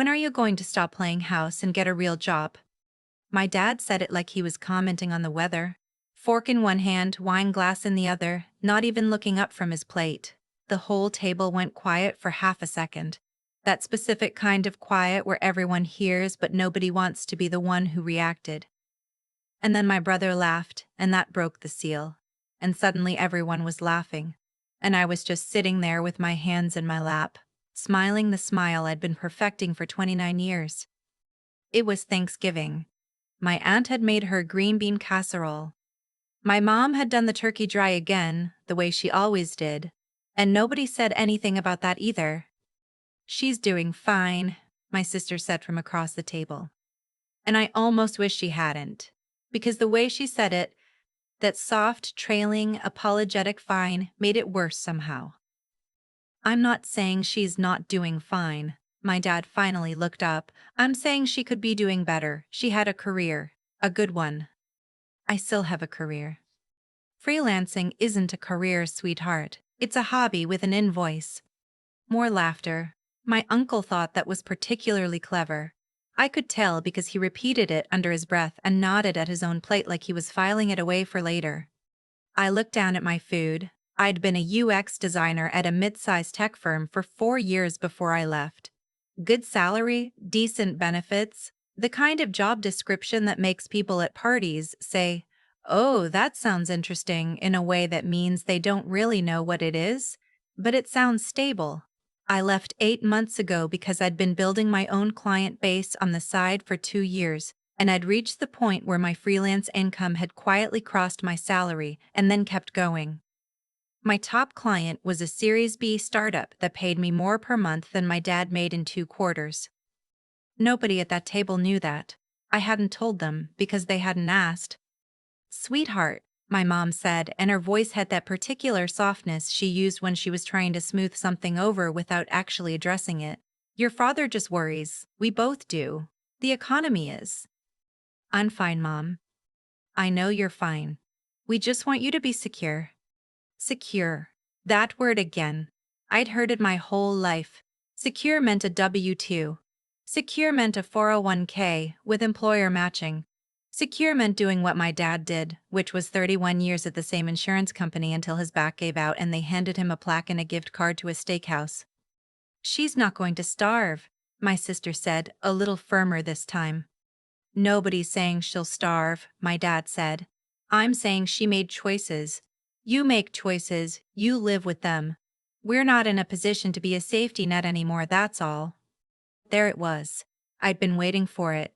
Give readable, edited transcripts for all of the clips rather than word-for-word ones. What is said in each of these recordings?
When are you going to stop playing house and get a real job? My dad said it like he was commenting on the weather. Fork in one hand, wine glass in the other, not even looking up from his plate. The whole table went quiet for half a second. That specific kind of quiet where everyone hears but nobody wants to be the one who reacted. And then my brother laughed, and that broke the seal. And suddenly everyone was laughing. And I was just sitting there with my hands in my lap, smiling the smile I'd been perfecting for 29 years. It was Thanksgiving. My aunt had made her green bean casserole. My mom had done the turkey dry again, the way she always did, and nobody said anything about that either. "She's doing fine," my sister said from across the table. And I almost wish she hadn't, because the way she said it, that soft, trailing, apologetic fine, made it worse somehow. "I'm not saying she's not doing fine." My dad finally looked up. "I'm saying she could be doing better. She had a career. A good one." "I still have a career." "Freelancing isn't a career, sweetheart. It's a hobby with an invoice." More laughter. My uncle thought that was particularly clever. I could tell because he repeated it under his breath and nodded at his own plate like he was filing it away for later. I looked down at my food. I'd been a UX designer at a mid-sized tech firm for 4 years before I left. Good salary, decent benefits, the kind of job description that makes people at parties say, "Oh, that sounds interesting," in a way that means they don't really know what it is, but it sounds stable. I left 8 months ago because I'd been building my own client base on the side for 2 years, and I'd reached the point where my freelance income had quietly crossed my salary and then kept going. My top client was a Series B startup that paid me more per month than my dad made in 2 quarters. Nobody at that table knew that. I hadn't told them because they hadn't asked. "Sweetheart," my mom said, and her voice had that particular softness she used when she was trying to smooth something over without actually addressing it. "Your father just worries. We both do. The economy is." "I'm fine, Mom." "I know you're fine. We just want you to be secure." Secure. That word again. I'd heard it my whole life. Secure meant a W-2. Secure meant a 401k with employer matching. Secure meant doing what my dad did, which was 31 years at the same insurance company until his back gave out and they handed him a plaque and a gift card to a steakhouse. "She's not going to starve," my sister said, a little firmer this time. "Nobody's saying she'll starve," my dad said. "I'm saying she made choices. You make choices, you live with them. We're not in a position to be a safety net anymore, that's all." There it was. I'd been waiting for it.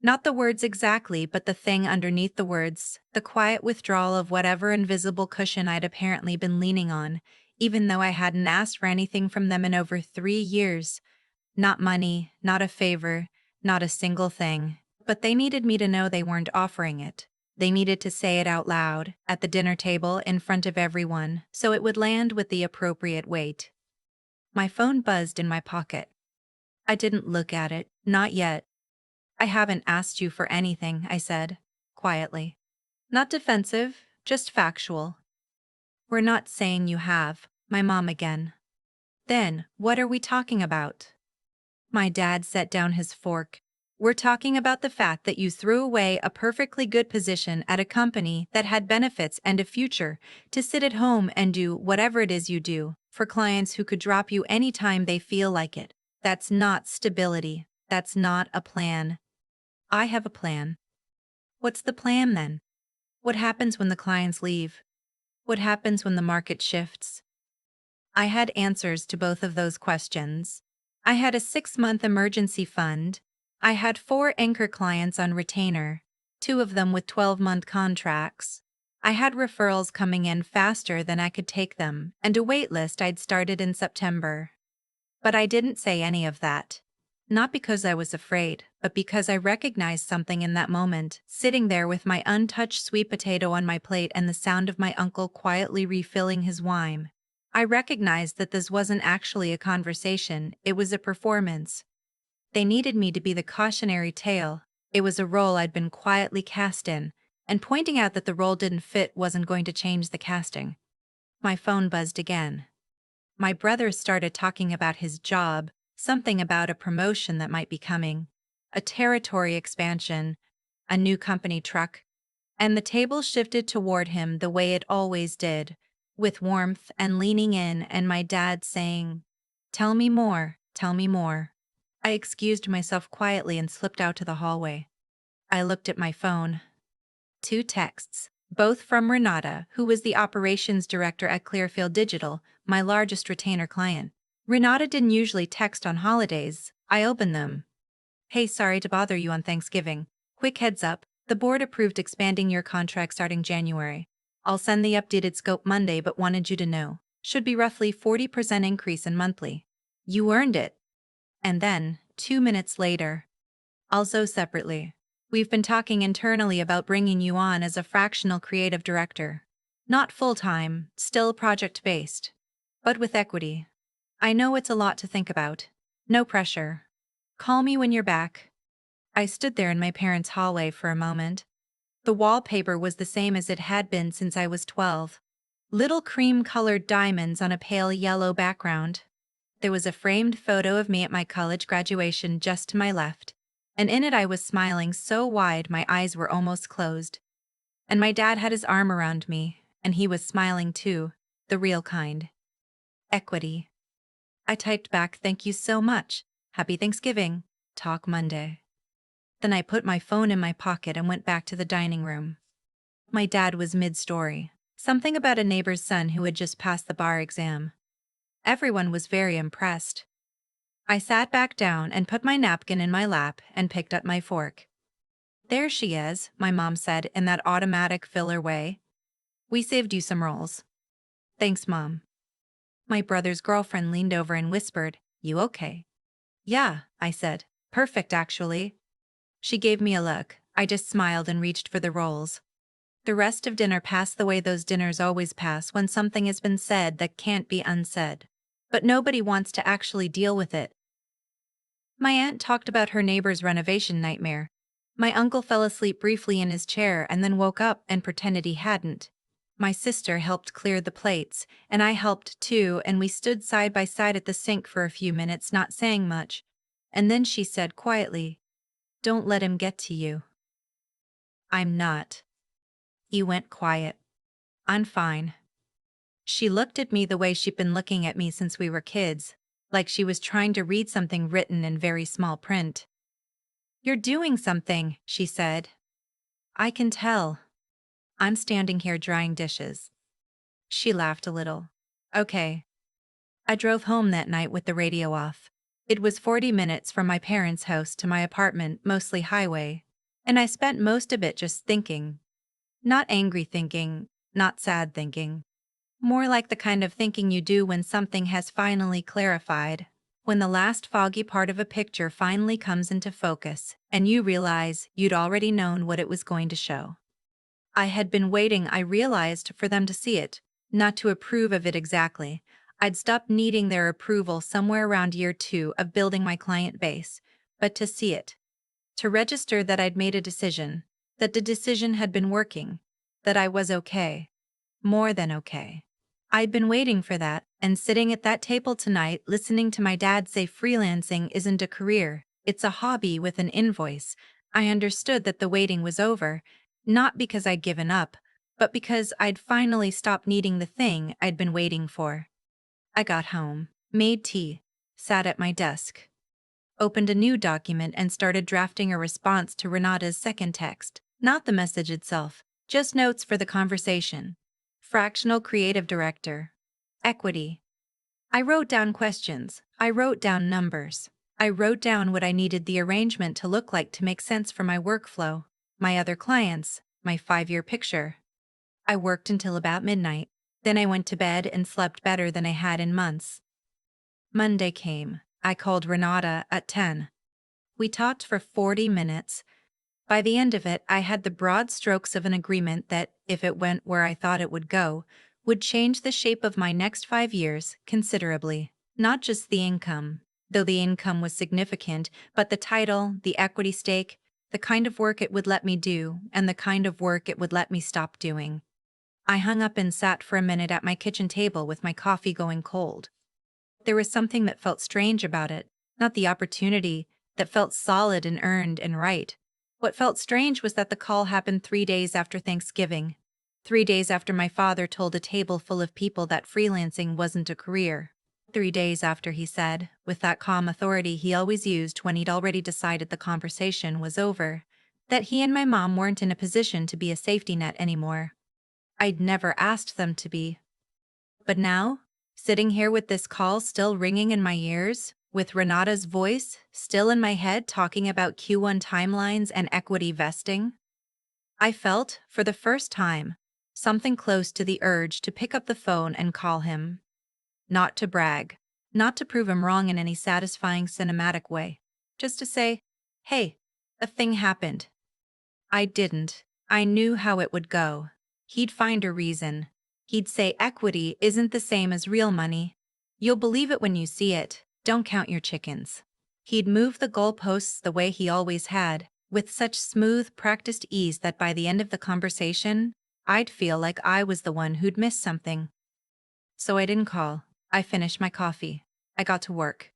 Not the words exactly, but the thing underneath the words, the quiet withdrawal of whatever invisible cushion I'd apparently been leaning on, even though I hadn't asked for anything from them in over 3 years. Not money, not a favor, not a single thing. But they needed me to know they weren't offering it. They needed to say it out loud, at the dinner table, in front of everyone, so it would land with the appropriate weight. My phone buzzed in my pocket. I didn't look at it, not yet. "I haven't asked you for anything," I said, quietly. Not defensive, just factual. "We're not saying you have," my mom again. "Then, what are we talking about?" My dad set down his fork. "We're talking about the fact that you threw away a perfectly good position at a company that had benefits and a future to sit at home and do whatever it is you do for clients who could drop you anytime they feel like it. That's not stability. That's not a plan." "I have a plan." "What's the plan then? What happens when the clients leave? What happens when the market shifts?" I had answers to both of those questions. I had a 6-month emergency fund. I had 4 anchor clients on retainer, 2 of them with 12-month contracts. I had referrals coming in faster than I could take them, and a wait list I'd started in September. But I didn't say any of that. Not because I was afraid, but because I recognized something in that moment, sitting there with my untouched sweet potato on my plate and the sound of my uncle quietly refilling his wine. I recognized that this wasn't actually a conversation, it was a performance. They needed me to be the cautionary tale. It was a role I'd been quietly cast in, and pointing out that the role didn't fit wasn't going to change the casting. My phone buzzed again. My brother started talking about his job, Something about a promotion that might be coming, a territory expansion, a new company truck, and the table shifted toward him the way it always did, with warmth and leaning in, and my dad saying, "Tell me more, tell me more." I excused myself quietly and slipped out to the hallway. I looked at my phone. 2 texts, both from Renata, who was the operations director at Clearfield Digital, my largest retainer client. Renata didn't usually text on holidays. I opened them. "Hey, sorry to bother you on Thanksgiving. Quick heads up, the board approved expanding your contract starting January. I'll send the updated scope Monday, but wanted you to know. Should be roughly 40% increase in monthly. You earned it." And then, 2 minutes later, also separately, "We've been talking internally about bringing you on as a fractional creative director. Not full-time, still project-based, but with equity. I know it's a lot to think about. No pressure. Call me when you're back." I stood there in my parents' hallway for a moment. The wallpaper was the same as it had been since I was 12. Little cream-colored diamonds on a pale yellow background. There was a framed photo of me at my college graduation just to my left, and in it I was smiling so wide my eyes were almost closed. And my dad had his arm around me, and he was smiling too, the real kind. Equity. I typed back, "Thank you so much. Happy Thanksgiving. Talk Monday." Then I put my phone in my pocket and went back to the dining room. My dad was mid-story. Something about a neighbor's son who had just passed the bar exam. Everyone was very impressed. I sat back down and put my napkin in my lap and picked up my fork. "There she is," my mom said in that automatic filler way. "We saved you some rolls." "Thanks, Mom." My brother's girlfriend leaned over and whispered, "You okay?" "Yeah," I said. "Perfect, actually." She gave me a look. I just smiled and reached for the rolls. The rest of dinner passed the way those dinners always pass when something has been said that can't be unsaid. But nobody wants to actually deal with it. My aunt talked about her neighbor's renovation nightmare. My uncle fell asleep briefly in his chair and then woke up and pretended he hadn't. My sister helped clear the plates, and I helped too, and we stood side by side at the sink for a few minutes, not saying much. And then she said quietly, "Don't let him get to you." "I'm not." He went quiet. "I'm fine." She looked at me the way she'd been looking at me since we were kids, like she was trying to read something written in very small print. "You're doing something," she said. "I can tell." "I'm standing here drying dishes." She laughed a little. "Okay." I drove home that night with the radio off. It was 40 minutes from my parents' house to my apartment, mostly highway, and I spent most of it just thinking. Not angry thinking, not sad thinking. More like the kind of thinking you do when something has finally clarified, when the last foggy part of a picture finally comes into focus, and you realize you'd already known what it was going to show. I had been waiting, I realized, for them to see it, not to approve of it exactly. I'd stopped needing their approval somewhere around year 2 of building my client base, but to see it. To register that I'd made a decision, that the decision had been working, that I was okay. More than okay. I'd been waiting for that, and sitting at that table tonight listening to my dad say freelancing isn't a career, it's a hobby with an invoice, I understood that the waiting was over, not because I'd given up, but because I'd finally stopped needing the thing I'd been waiting for. I got home, made tea, sat at my desk, opened a new document and started drafting a response to Renata's second text, not the message itself, just notes for the conversation. Fractional creative director. Equity. I wrote down questions. I wrote down numbers. I wrote down what I needed the arrangement to look like to make sense for my workflow, my other clients, my 5-year picture. I worked until about midnight. Then I went to bed and slept better than I had in months. Monday came. I called Renata at 10. We talked for 40 minutes. By the end of it, I had the broad strokes of an agreement that, if it went where I thought it would go, would change the shape of my next 5 years considerably. Not just the income, though the income was significant, but the title, the equity stake, the kind of work it would let me do, and the kind of work it would let me stop doing. I hung up and sat for a minute at my kitchen table with my coffee going cold. There was something that felt strange about it, not the opportunity that felt solid and earned and right. What felt strange was that the call happened 3 days after Thanksgiving, 3 days after my father told a table full of people that freelancing wasn't a career. 3 days after he said, with that calm authority he always used when he'd already decided the conversation was over, that he and my mom weren't in a position to be a safety net anymore. I'd never asked them to be. But now, sitting here with this call still ringing in my ears, with Renata's voice still in my head talking about Q1 timelines and equity vesting, I felt, for the first time, something close to the urge to pick up the phone and call him. Not to brag, not to prove him wrong in any satisfying cinematic way, just to say, hey, a thing happened. I didn't. I knew how it would go. He'd find a reason. He'd say equity isn't the same as real money. You'll believe it when you see it. Don't count your chickens. He'd move the goalposts the way he always had, with such smooth, practiced ease that by the end of the conversation, I'd feel like I was the one who'd missed something. So I didn't call. I finished my coffee. I got to work.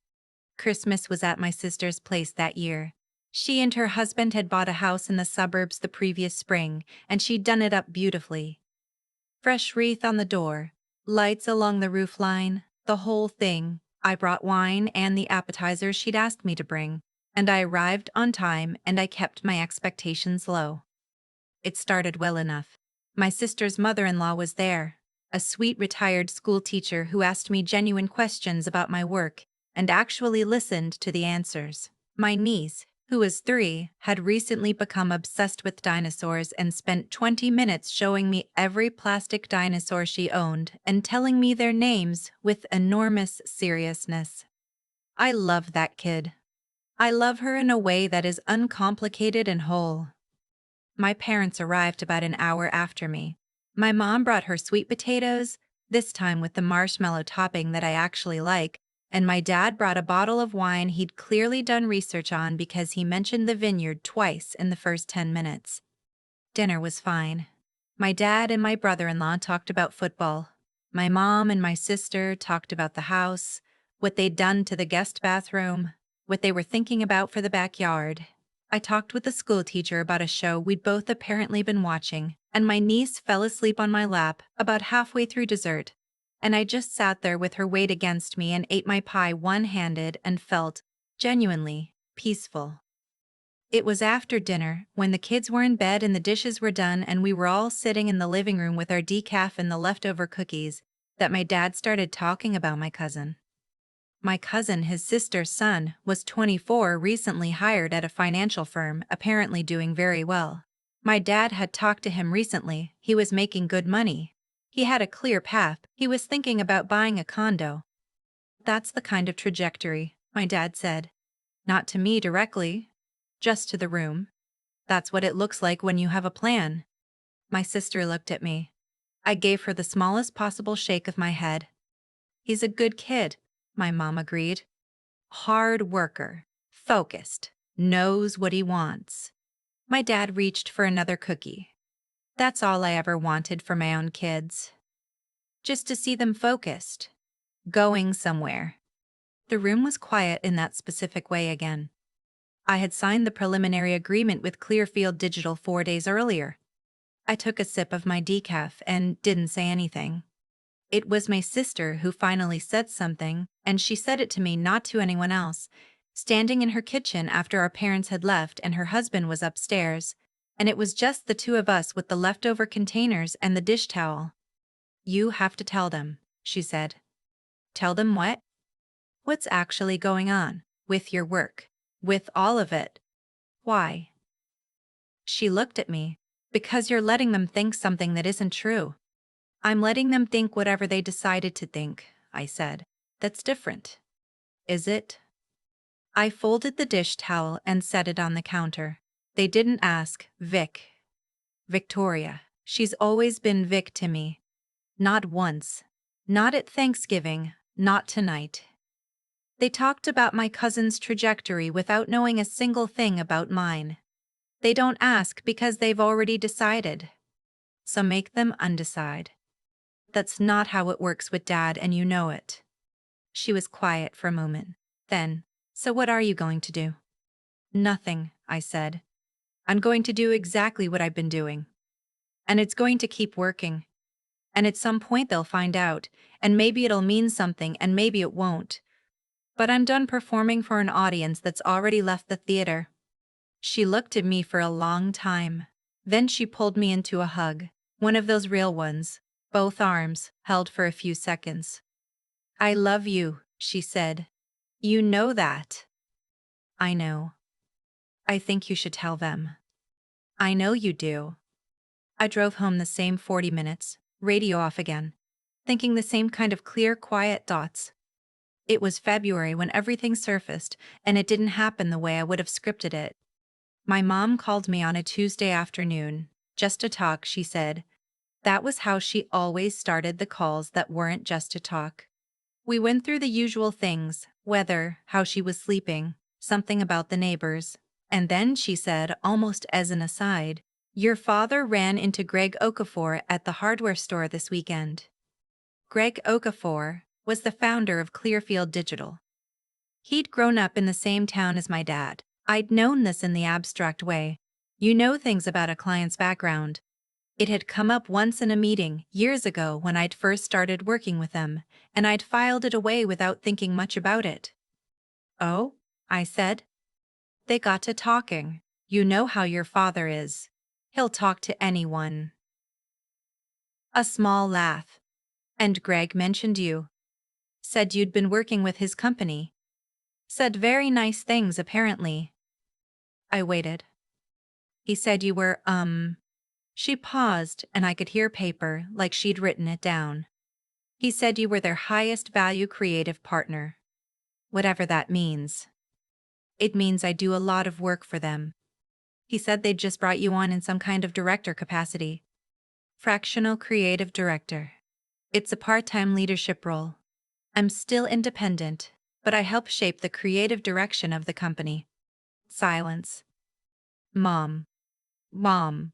Christmas was at my sister's place that year. She and her husband had bought a house in the suburbs the previous spring, and she'd done it up beautifully. Fresh wreath on the door, lights along the roof line, the whole thing. I brought wine and the appetizers she'd asked me to bring, and I arrived on time and I kept my expectations low. It started well enough. My sister's mother-in-law was there, a sweet retired school teacher who asked me genuine questions about my work and actually listened to the answers. My niece, who was 3, had recently become obsessed with dinosaurs and spent 20 minutes showing me every plastic dinosaur she owned and telling me their names with enormous seriousness. I love that kid. I love her in a way that is uncomplicated and whole. My parents arrived about an hour after me. My mom brought her sweet potatoes, this time with the marshmallow topping that I actually like, and my dad brought a bottle of wine he'd clearly done research on because he mentioned the vineyard twice in the first 10 minutes. Dinner was fine. My dad and my brother-in-law talked about football. My mom and my sister talked about the house, what they'd done to the guest bathroom, what they were thinking about for the backyard. I talked with the school teacher about a show we'd both apparently been watching, and my niece fell asleep on my lap about halfway through dessert. And I just sat there with her weight against me and ate my pie one-handed and felt, genuinely, peaceful. It was after dinner, when the kids were in bed and the dishes were done and we were all sitting in the living room with our decaf and the leftover cookies, that my dad started talking about my cousin. My cousin, his sister's son, was 24, recently hired at a financial firm, apparently doing very well. My dad had talked to him recently. He was making good money. He had a clear path. He was thinking about buying a condo. That's the kind of trajectory, my dad said. Not to me directly, just to the room. That's what it looks like when you have a plan. My sister looked at me. I gave her the smallest possible shake of my head. He's a good kid, my mom agreed. Hard worker, focused, knows what he wants. My dad reached for another cookie. That's all I ever wanted for my own kids. Just to see them focused, going somewhere. The room was quiet in that specific way again. I had signed the preliminary agreement with Clearfield Digital 4 days earlier. I took a sip of my decaf and didn't say anything. It was my sister who finally said something, and she said it to me, not to anyone else, standing in her kitchen after our parents had left and her husband was upstairs, and it was just the two of us with the leftover containers and the dish towel. You have to tell them, she said. Tell them what? What's actually going on with your work, with all of it? Why? She looked at me. Because you're letting them think something that isn't true. I'm letting them think whatever they decided to think, I said. That's different. Is it? I folded the dish towel and set it on the counter. They didn't ask, Victoria. She's always been Vic to me. Not once. Not at Thanksgiving, not tonight. They talked about my cousin's trajectory without knowing a single thing about mine. They don't ask because they've already decided. So make them undecide. That's not how it works with Dad, and you know it. She was quiet for a moment. Then, So what are you going to do? Nothing, I said. I'm going to do exactly what I've been doing. And it's going to keep working. And at some point they'll find out, and maybe it'll mean something and maybe it won't. But I'm done performing for an audience that's already left the theater. She looked at me for a long time. Then she pulled me into a hug, one of those real ones, both arms held for a few seconds. I love you, she said. You know that. I know. I think you should tell them. I know you do. I drove home the same 40 minutes, radio off again, thinking the same kind of clear, quiet thoughts. It was February when everything surfaced, and it didn't happen the way I would have scripted it. My mom called me on a Tuesday afternoon, just to talk, she said. That was how she always started the calls that weren't just to talk. We went through the usual things, weather, how she was sleeping, something about the neighbors. And then she said, almost as an aside, your father ran into Greg Okafor at the hardware store this weekend. Greg Okafor was the founder of Clearfield Digital. He'd grown up in the same town as my dad. I'd known this in the abstract way. You know things about a client's background. It had come up once in a meeting, years ago when I'd first started working with them, and I'd filed it away without thinking much about it. Oh? I said. They got to talking. You know how your father is. He'll talk to anyone. A small laugh. And Greg mentioned you. Said you'd been working with his company. Said very nice things, apparently. I waited. He said you were, She paused, and I could hear paper, like she'd written it down. He said you were their highest value creative partner. Whatever that means. It means I do a lot of work for them. He said they'd just brought you on in some kind of director capacity. Fractional creative director. It's a part-time leadership role. I'm still independent, but I help shape the creative direction of the company. Silence. Mom. Mom.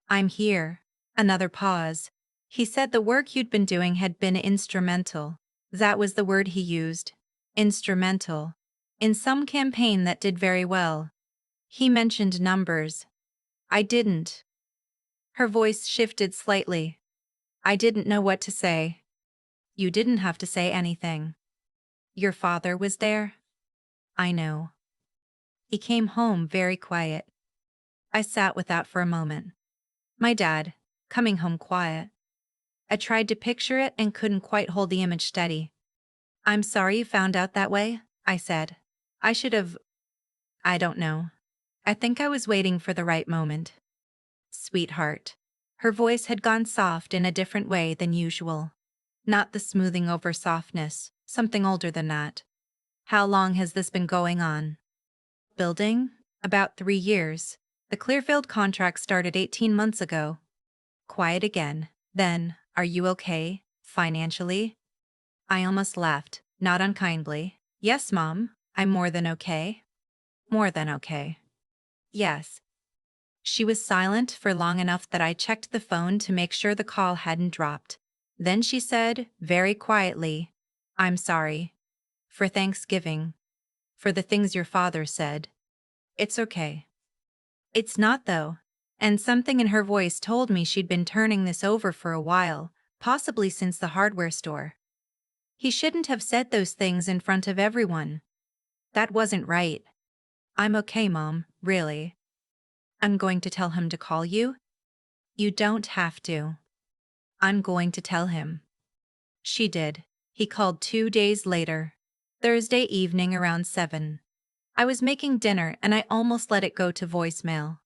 I'm here. Another pause. He said the work you'd been doing had been instrumental. That was the word he used. Instrumental. In some campaign that did very well. He mentioned numbers. I didn't. Her voice shifted slightly. I didn't know what to say. You didn't have to say anything. Your father was there? I know. He came home very quiet. I sat with that for a moment. My dad, coming home quiet. I tried to picture it and couldn't quite hold the image steady. I'm sorry you found out that way, I said. I should have... I don't know. I think I was waiting for the right moment. Sweetheart. Her voice had gone soft in a different way than usual. Not the smoothing over softness, something older than that. How long has this been going on? Building? About 3 years. The Clearfield contract started 18 months ago. Quiet again. Then, are you okay, financially? I almost laughed, not unkindly. Yes, Mom, I'm more than okay. More than okay. Yes. She was silent for long enough that I checked the phone to make sure the call hadn't dropped. Then she said, very quietly, I'm sorry. For Thanksgiving. For the things your father said. It's okay. It's not, though. And something in her voice told me she'd been turning this over for a while, possibly since the hardware store. He shouldn't have said those things in front of everyone. That wasn't right. I'm okay, Mom, really. I'm going to tell him to call you? You don't have to. I'm going to tell him. She did. He called 2 days later. Thursday evening around 7. I was making dinner and I almost let it go to voicemail.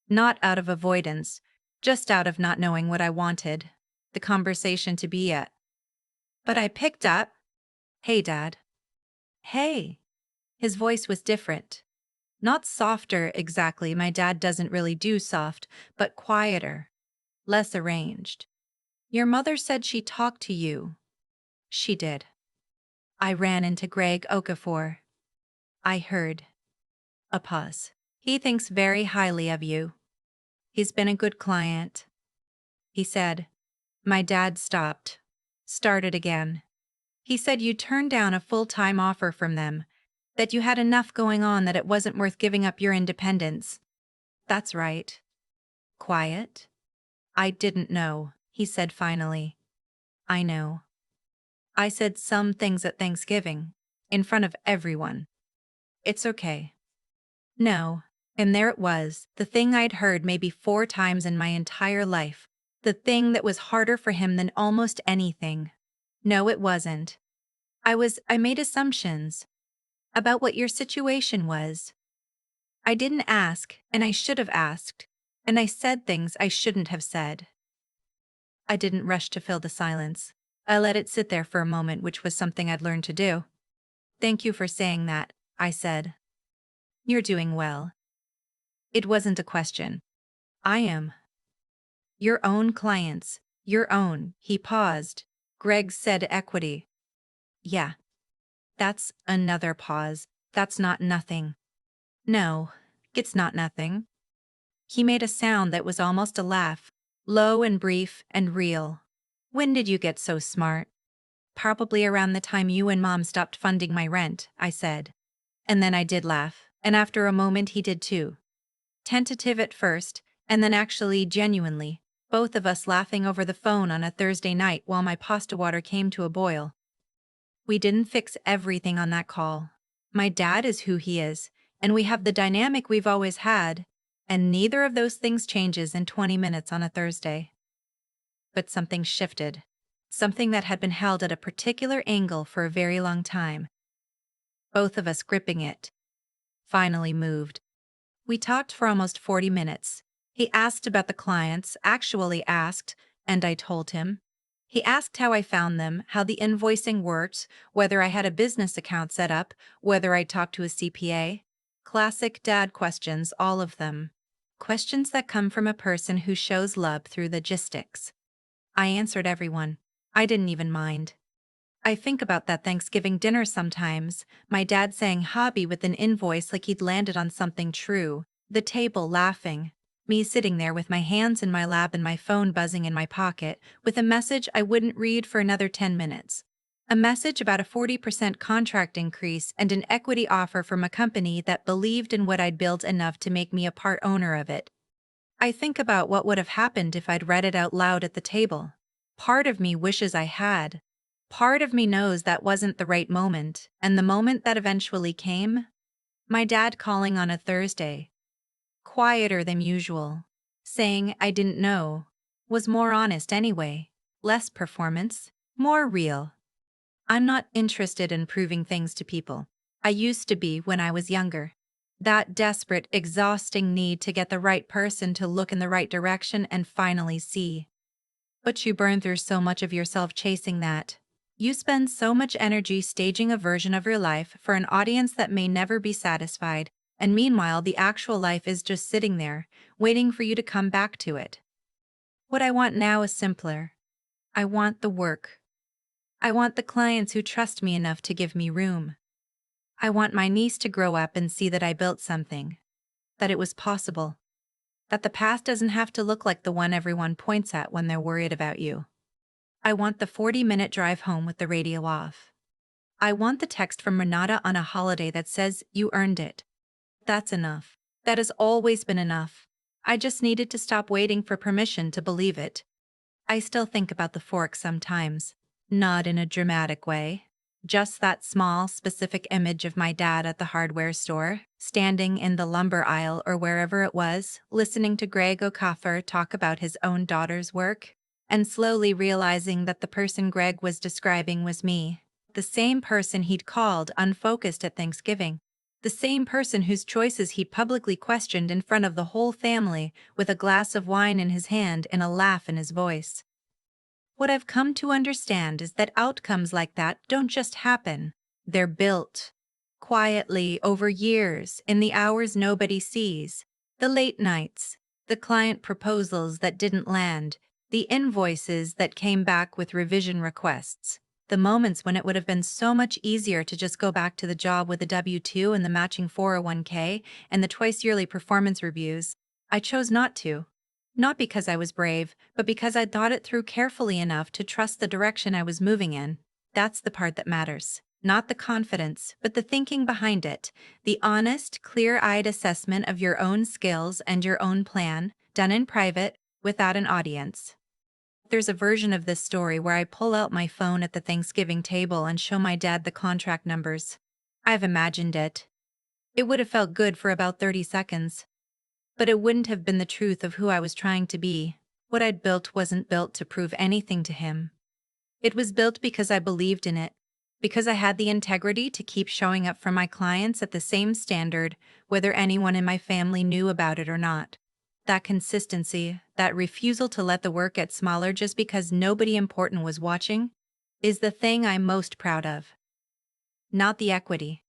Not out of avoidance, just out of not knowing what I wanted the conversation to be at. But I picked up. Hey, Dad. Hey. His voice was different. Not softer exactly, my dad doesn't really do soft, but quieter. Less arranged. Your mother said she talked to you. She did. I ran into Greg Okafor. I heard. A pause. He thinks very highly of you. He's been a good client. He said. My dad stopped. Started again. He said you turned down a full-time offer from them. That you had enough going on that it wasn't worth giving up your independence. That's right. Quiet? I didn't know, he said finally. I know. I said some things at Thanksgiving, in front of everyone. It's okay. No. And there it was, the thing I'd heard maybe 4 times in my entire life. The thing that was harder for him than almost anything. No, it wasn't. I made assumptions about what your situation was. I didn't ask, and I should have asked, and I said things I shouldn't have said. I didn't rush to fill the silence. I let it sit there for a moment, which was something I'd learned to do. Thank you for saying that, I said. You're doing well. It wasn't a question. I am. Your own clients. Your own. He paused. Greg said equity. Yeah. That's another pause. That's not nothing. No, it's not nothing. He made a sound that was almost a laugh, low and brief and real. When did you get so smart? Probably around the time you and Mom stopped funding my rent, I said. And then I did laugh, and after a moment he did too. Tentative at first, and then actually genuinely, both of us laughing over the phone on a Thursday night while my pasta water came to a boil. We didn't fix everything on that call. My dad is who he is, and we have the dynamic we've always had, and neither of those things changes in 20 minutes on a Thursday. But something shifted. Something that had been held at a particular angle for a very long time. Both of us gripping it. Finally moved. We talked for almost 40 minutes. He asked about the clients, actually asked, and I told him. He asked how I found them, how the invoicing worked, whether I had a business account set up, whether I talked to a CPA. Classic dad questions, all of them. Questions that come from a person who shows love through logistics. I answered everyone. I didn't even mind. I think about that Thanksgiving dinner sometimes, my dad saying hobby with an invoice like he'd landed on something true, the table laughing, me sitting there with my hands in my lap and my phone buzzing in my pocket, with a message I wouldn't read for another 10 minutes. A message about a 40% contract increase and an equity offer from a company that believed in what I'd built enough to make me a part owner of it. I think about what would have happened if I'd read it out loud at the table. Part of me wishes I had. Part of me knows that wasn't the right moment, and the moment that eventually came? My dad calling on a Thursday. Quieter than usual. Saying I didn't know. Was more honest anyway. Less performance. More real. I'm not interested in proving things to people. I used to be when I was younger. That desperate, exhausting need to get the right person to look in the right direction and finally see. But you burn through so much of yourself chasing that. You spend so much energy staging a version of your life for an audience that may never be satisfied, and meanwhile the actual life is just sitting there, waiting for you to come back to it. What I want now is simpler. I want the work. I want the clients who trust me enough to give me room. I want my niece to grow up and see that I built something. That it was possible. That the past doesn't have to look like the one everyone points at when they're worried about you. I want the 40-minute drive home with the radio off. I want the text from Renata on a holiday that says, "You earned it." That's enough. That has always been enough. I just needed to stop waiting for permission to believe it. I still think about the fork sometimes. Not in a dramatic way. Just that small, specific image of my dad at the hardware store, standing in the lumber aisle or wherever it was, listening to Greg O'Coffer talk about his own daughter's work, and slowly realizing that the person Greg was describing was me. The same person he'd called unfocused at Thanksgiving. The same person whose choices he publicly questioned in front of the whole family, with a glass of wine in his hand and a laugh in his voice. What I've come to understand is that outcomes like that don't just happen. They're built. Quietly, over years, in the hours nobody sees. The late nights. The client proposals that didn't land. The invoices that came back with revision requests. The moments when it would have been so much easier to just go back to the job with a W-2 and the matching 401k and the twice-yearly performance reviews. I chose not to. Not because I was brave, but because I'd thought it through carefully enough to trust the direction I was moving in. That's the part that matters. Not the confidence, but the thinking behind it, the honest, clear-eyed assessment of your own skills and your own plan, done in private, without an audience. There's a version of this story where I pull out my phone at the Thanksgiving table and show my dad the contract numbers. I've imagined it. It would have felt good for about 30 seconds. But it wouldn't have been the truth of who I was trying to be. What I'd built wasn't built to prove anything to him. It was built because I believed in it, because I had the integrity to keep showing up for my clients at the same standard, whether anyone in my family knew about it or not. That consistency, that refusal to let the work get smaller just because nobody important was watching, is the thing I'm most proud of. Not the equity,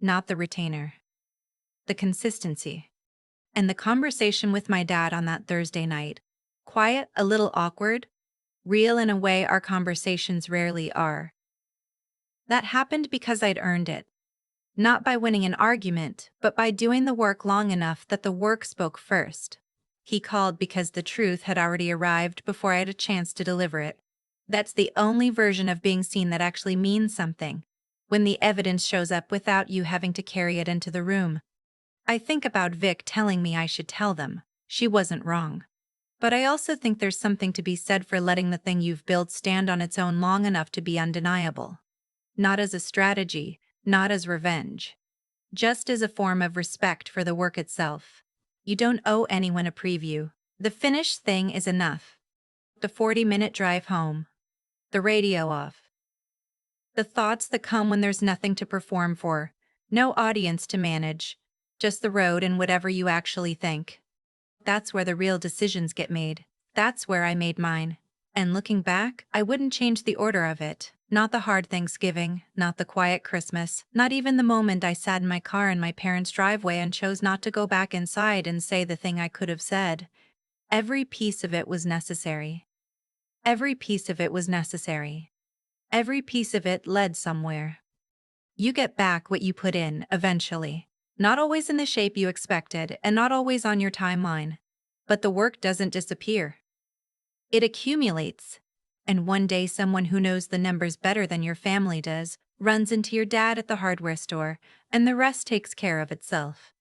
not the retainer, the consistency. And the conversation with my dad on that Thursday night, quiet, a little awkward, real in a way our conversations rarely are. That happened because I'd earned it. Not by winning an argument, but by doing the work long enough that the work spoke first. He called because the truth had already arrived before I had a chance to deliver it. That's the only version of being seen that actually means something, when the evidence shows up without you having to carry it into the room. I think about Vic telling me I should tell them. She wasn't wrong. But I also think there's something to be said for letting the thing you've built stand on its own long enough to be undeniable. Not as a strategy, not as revenge. Just as a form of respect for the work itself. You don't owe anyone a preview. The finished thing is enough. The 40-minute drive home. The radio off. The thoughts that come when there's nothing to perform for. No audience to manage. Just the road and whatever you actually think. That's where the real decisions get made. That's where I made mine. And looking back, I wouldn't change the order of it. Not the hard Thanksgiving, not the quiet Christmas, not even the moment I sat in my car in my parents' driveway and chose not to go back inside and say the thing I could have said. Every piece of it was necessary. Every piece of it was necessary. Every piece of it led somewhere. You get back what you put in, eventually. Not always in the shape you expected, and not always on your timeline. But the work doesn't disappear. It accumulates. And one day someone who knows the numbers better than your family does runs into your dad at the hardware store, and the rest takes care of itself.